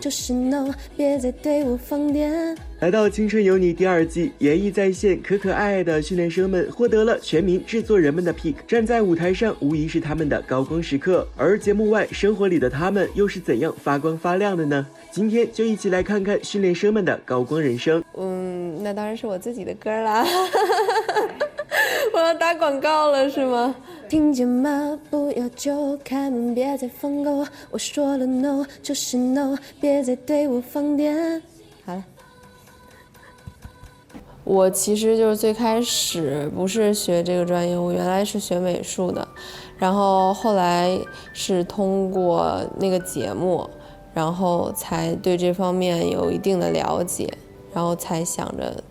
就是 no， 别再对我放电。来到《青春有你》第2季，演艺在线、可可爱爱的训练生们获得了全民制作人们的 pick， 站在舞台上无疑是他们的高光时刻。而节目外，生活里的他们又是怎样发光发亮的呢？今天就一起来看看训练生们的高光人生。那当然是我自己的歌啦。我要打广告了是吗？听见吗？不要就开门，别再放狗。我说了 no 就是 no， 别再对我放电。好了。我其实就是最开始不是学这个专业，我原来是学美术的，然后后来是通过那个节目，然后才对这方面有一定的了解，然后才想着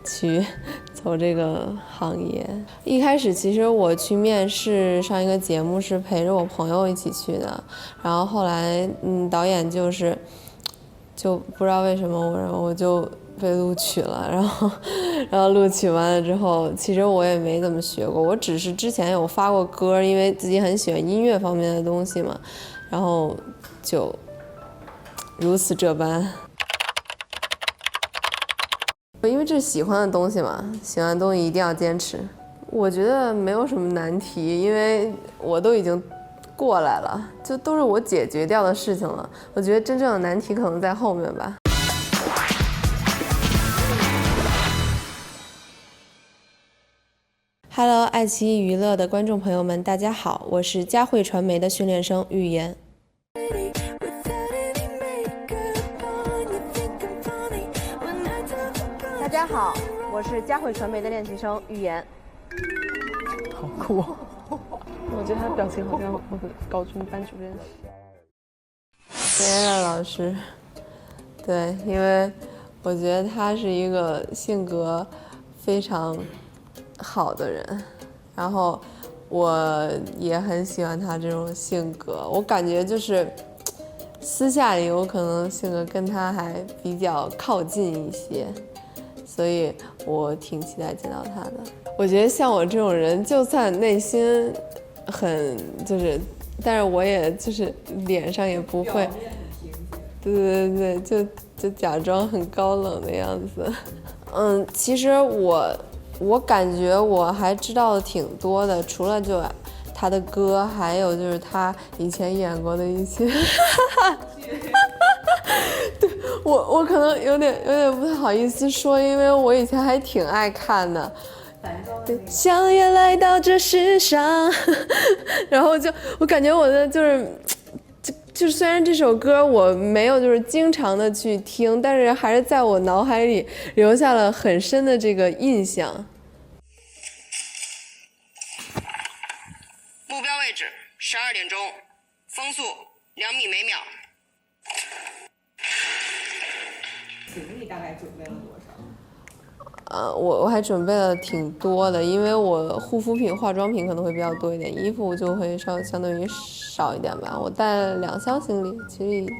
去走这个行业。一开始其实我去面试上一个节目是陪着我朋友一起去的，然后后来导演就不知道为什么我就被录取了，然后录取完了之后，其实我也没怎么学过，我只是之前有发过歌，因为自己很喜欢音乐方面的东西嘛，然后就如此这般。因为这是喜欢的东西嘛，喜欢的东西一定要坚持。我觉得没有什么难题，因为我都已经过来了，就都是我解决掉的事情了。我觉得真正的难题可能在后面吧。Hello， 爱奇艺娱乐的观众朋友们，大家好，我是佳慧传媒的训练生玉妍。大家好，我是佳慧传媒的练习生玉妍。好酷哦！我觉得他的表情好像我的高中班主任。别的老师，对，因为我觉得他是一个性格非常好的人，然后我也很喜欢他这种性格。我感觉就是私下里我可能性格跟他还比较靠近一些，所以我挺期待见到他的。我觉得像我这种人，就算内心很但是我也就是脸上也不会，对，就假装很高冷的样子。其实我感觉我还知道的挺多的，除了就他的歌，还有就是他以前演过的一些。对，我可能有点不太好意思说，因为我以前还挺爱看的。对，想也来到这世上，然后我感觉我的就是虽然这首歌我没有就是经常的去听，但是还是在我脑海里留下了很深的这个印象。目标位置12点钟，风速2米每秒。请问你大概准备了多少？我还准备了挺多的，因为我护肤品、化妆品可能会比较多一点，衣服就会相对于少一点吧。我带了2箱行李，其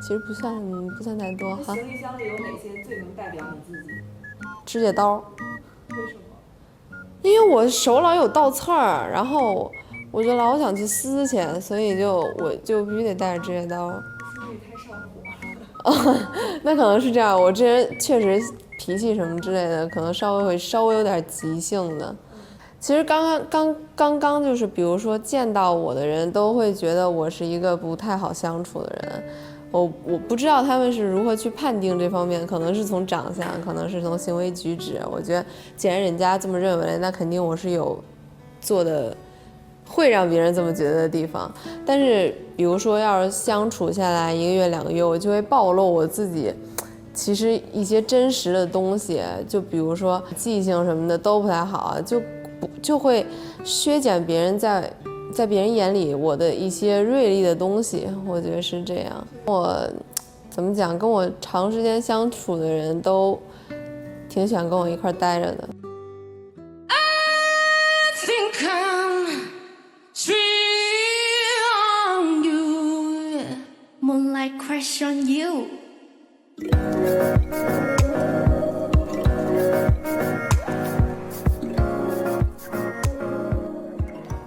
实不算太多哈。行李箱里有哪些最能代表你自己？指甲刀。为什么？因为我手老有倒刺儿，然后我就老想去撕去，所以我就必须得带着指甲刀。是不是太上火了？那可能是这样，我这人确实脾气什么之类的，可能稍微有点急性的。其实刚刚就是比如说见到我的人都会觉得我是一个不太好相处的人，我不知道他们是如何去判定这方面，可能是从长相，可能是从行为举止。我觉得既然人家这么认为，那肯定我是有做的会让别人这么觉得的地方。但是比如说要是相处下来1个月2个月，我就会暴露我自己其实一些真实的东西，就比如说记性什么的都不太好，就会削减别人在别人眼里我的一些锐利的东西，我觉得是这样。我怎么讲，跟我长时间相处的人都挺喜欢跟我一块待着的。I think I'm sweet on you, moonlight crush on you。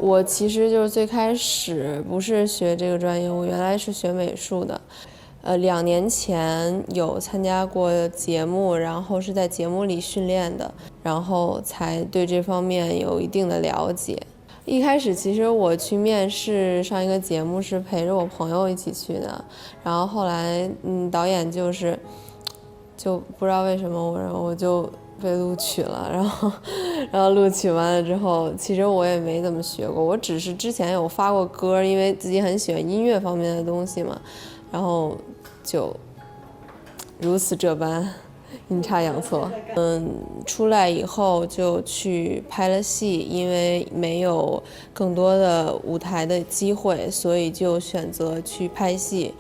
我其实就是最开始不是学这个专业，我原来是学美术的， 2年前有参加过节目，然后是在节目里训练的，然后才对这方面有一定的了解。一开始其实我去面试上一个节目是陪着我朋友一起去的，然后后来导演就不知道为什么我就被录取了，然后录取完了之后，其实我也没怎么学过，我只是之前有发过歌，因为自己很喜欢音乐方面的东西嘛，然后就如此这般阴差阳错。出来以后就去拍了戏，因为没有更多的舞台的机会，所以就选择去拍戏。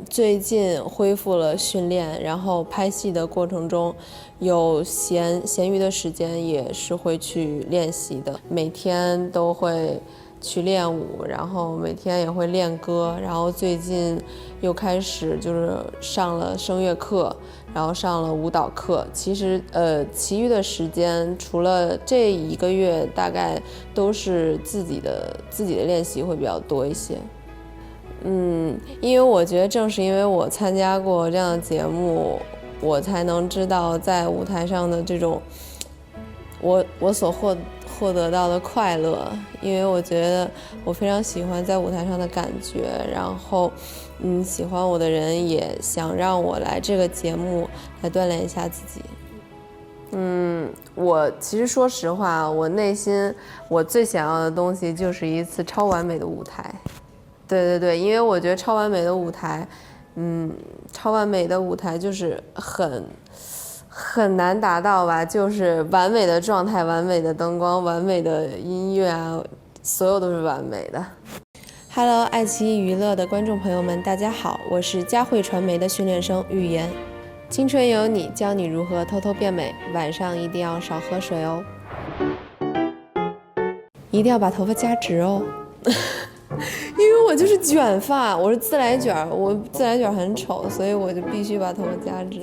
最近恢复了训练，然后拍戏的过程中有闲余的时间也是会去练习的，每天都会去练舞，然后每天也会练歌，然后最近又开始就是上了声乐课，然后上了舞蹈课。其实其余的时间除了这1个月，大概都是自己的练习会比较多一些。因为我觉得正是因为我参加过这样的节目，我才能知道在舞台上的这种我所获得到的快乐，因为我觉得我非常喜欢在舞台上的感觉，然后喜欢我的人也想让我来这个节目来锻炼一下自己。我其实说实话，我内心我最想要的东西就是一次超完美的舞台。对，因为我觉得超完美的舞台就是很难达到吧，就是完美的状态、完美的灯光、完美的音乐啊，所有都是完美的。Hello， 爱奇艺娱乐的观众朋友们，大家好，我是佳慧传媒的训练生玉妍。青春有你，教你如何偷偷变美，晚上一定要少喝水哦，一定要把头发夹直哦。因为我就是卷发，我是自来卷，我自来卷很丑，所以我就必须把头发夹直。